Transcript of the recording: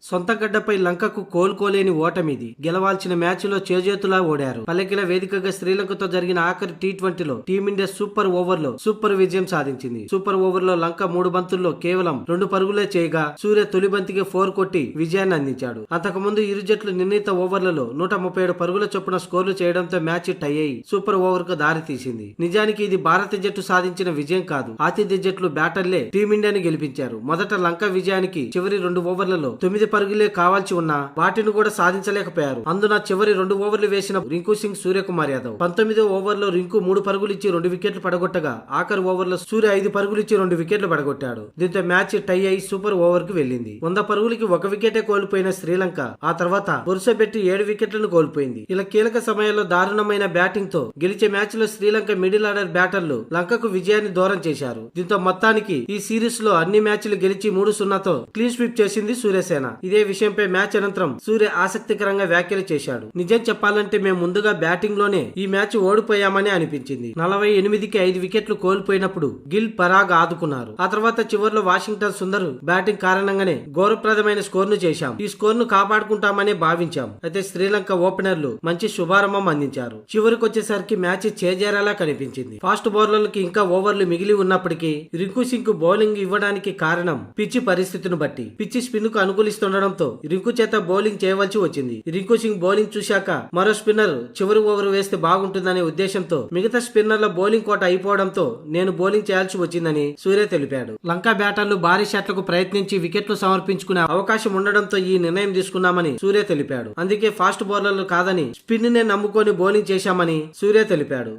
సొంత గడ్డపై లంకకు కోలుకోలేని ఓటమిది. గెలవాల్సిన మ్యాచ్లో చేజేతులా ఓడారు. పల్లెకిల వేదికగా శ్రీలంకతో జరిగిన ఆఖరి టీ20లో టీమిండియా సూపర్ ఓవర్లో సూపర్ విజయం సాధించింది. సూపర్ ఓవర్లో లంక 3 బంతుల్లో కేవలం 2 పరుగులే చేయగా సూర్య తొలి బంతికి 4 కొట్టి విజయాన్ని అందించాడు. అంతకుముందు ఇరు జట్లు నిర్ణీత ఓవర్లలో 137 పరుగుల చొప్పున స్కోర్లు చేయడంతో మ్యాచ్ టై అయి సూపర్ ఓవర్ కు దారి తీసింది. నిజానికి ఇది భారత జట్టు సాధించిన విజయం కాదు. ఆతిథ్య జట్లు బ్యాటర్లే టీమిండియాని గెలిపించారు. మొదట లంక విజయానికి చివరి 2 ఓవర్లలో 9 పరుగులే కావాల్సి ఉన్నా వాటిని కూడా సాధించలేకపోయారు. అందున చివరి 2 ఓవర్లు వేసిన రింకు సింగ్, సూర్యకుమార్ యాదవ్ 19వ ఓవర్లో రింకు 3 పరుగులు ఇచ్చి 2 వికెట్లు పడగొట్టగా ఆఖరి ఓవర్లో సూర్య 5 పరుగులు ఇచ్చి 2 వికెట్లు పడగొట్టాడు. దీంతో మ్యాచ్ టై అయి సూపర్ ఓవర్ కు వెళ్లింది. 100 పరుగులకి 1 వికెటే కోల్పోయిన శ్రీలంక ఆ తర్వాత వరుసపెట్టి 7 వికెట్లను కోల్పోయింది. ఇలా కీలక సమయంలో దారుణమైన బ్యాటింగ్ తో గెలిచే మ్యాచ్ లో శ్రీలంక మిడిల్ ఆర్డర్ బ్యాటర్లు లంకకు విజయాన్ని దూరం చేశారు. దీంతో మొత్తానికి ఈ సిరీస్ లో అన్ని మ్యాచ్లు గెలిచి 3-0తో క్లీన్ స్వీప్ చేసింది సూర్యసేన. ఇదే విషయంపై మ్యాచ్ అనంతరం సూర్య ఆసక్తికరంగా వ్యాఖ్యలు చేశాడు. నిజం చెప్పాలంటే మేము ముందుగా బ్యాటింగ్ లోనే ఈ మ్యాచ్ ఓడిపోయామని అనిపించింది. 48కి 5 వికెట్లు కోల్పోయినప్పుడు గిల్, పరాగ్ ఆదుకున్నారు. ఆ తర్వాత చివర్లో వాషింగ్టన్ సుందర్ బ్యాటింగ్ కారణంగానే గౌరవప్రదమైన స్కోర్ ను చేశాం. ఈ స్కోర్ ను కాపాడుకుంటామని భావించాం. అయితే శ్రీలంక ఓపెనర్లు మంచి శుభారంభం అందించారు. చివరికి వచ్చేసరికి మ్యాచ్ చేజేరేలా కనిపించింది. ఫాస్ట్ బౌలర్లకి ఇంకా ఓవర్లు మిగిలి ఉన్నప్పటికీ రింకు సింగ్ కు బౌలింగ్ ఇవ్వడానికి కారణం పిచ్చి పరిస్థితిని బట్టి. పిచ్చి స్పిన్ కు అనుకూలిస్తుండడంతో రింకు చేత బౌలింగ్ చేయవలసి వచ్చింది. రింకు సింగ్ బౌలింగ్ చూశాక మరో స్పిన్నర్ చివరి ఓవర్ వేస్తే బాగుంటుందనే ఉద్దేశంతో మిగతా స్పిన్నర్ల బౌలింగ్ కోట అయిపోవడంతో నేను బౌలింగ్ చేయాల్సి వచ్చిందని సూర్య తెలిపాడు. లంక బ్యాటర్లు భారీ షాట్లకు ప్రయత్నించి వికెట్లు సమర్పించుకునే అవకాశం ఉండడంతో ఈ నిర్ణయం తీసుకున్నామని సూర్య తెలిపాడు. అందుకే ఫాస్ట్ బౌలర్లు కాదని స్పిన్ నే నమ్ముకొని బౌలింగ్ చేశామని సూర్య తెలిపాడు.